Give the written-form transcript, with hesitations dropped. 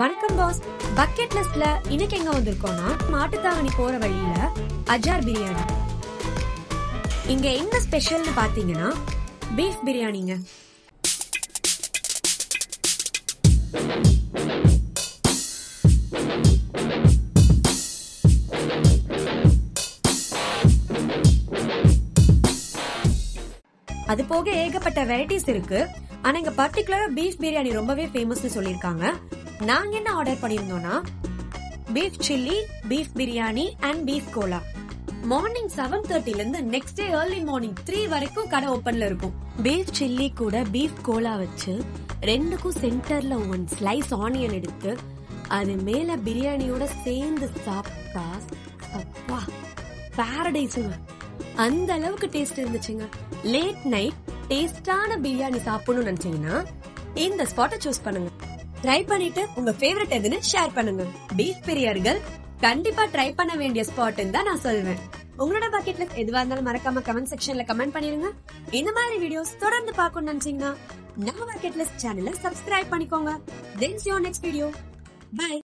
வணக்கம் pass. Bucket லிஸ்ட்ல இன்னைக்கு எங்க வந்திருக்கோம்னா மாட்டுத்தாவணி போற வழியில அஜார் பிரியாணி. இங்க என்ன ஸ்பெஷல்னு பாத்தீங்கன்னா பீஃப் பிரியாணிங்க. அது போக ஏகப்பட்ட வெரைட்டிஸ் இருக்கு. ஆனா இங்க பர்டிகுலரா பீஃப் பிரியாணி ரொம்பவே ஃபேமஸ்னு சொல்லிருக்காங்க. நாங்க என்ன ஆர்டர் பண்ணிருந்தோம்னா beef chilli, beef biryani and beef கோலா. மார்னிங் 7:30 இருந்து நெக்ஸ்ட் டே ஏர்லி மார்னிங் 3 வரைக்கும் கடை ஓபன்ல இருக்கும். பீஃப் சில்லி கூட பீஃப் கோலா வச்சு ரெண்டுக்கும் சென்டர்ல ஒன் ஸ்லைஸ் ஆனியன் எடுத்து அது மேல பிரியாணியோட சேர்ந்து சாப்பிட்டா அப்பா பாரடைஸுங்க. அந்த அளவுக்கு டேஸ்ட் இருந்துச்சுங்க. லேட் நைட் டேஸ்டான பிரியாணி சாப்பிடணும்னு நினைச்சீங்கன்னா இந்த ஸ்பாட்டை சூஸ் பண்ணுங்க. ட்ரை பண்ணிட்டு உங்க ஃபேவரட் எதுன்னு ஷேர் பண்ணுங்க. பீஃப் பிரியர்கள் கண்டிப்பா ட்ரை பண்ண வேண்டிய ஸ்பாட்னு தான் நான் சொல்வேன். உங்களோட பக்கெட் லிஸ்ட் எதுவா இருந்தாலும் மறக்காம கமெண்ட் செக்ஷன்ல கமெண்ட் பண்ணிருங்க. இந்த மாதிரி வீடியோஸ் தொடர்ந்து பார்க்கணும்னு நினைச்சீங்கன்னா நம்ம பக்கெட் லிஸ்ட் சேனலை சப்ஸ்கிரைப் பண்ணிக்கோங்க. Then see you next video. Bye.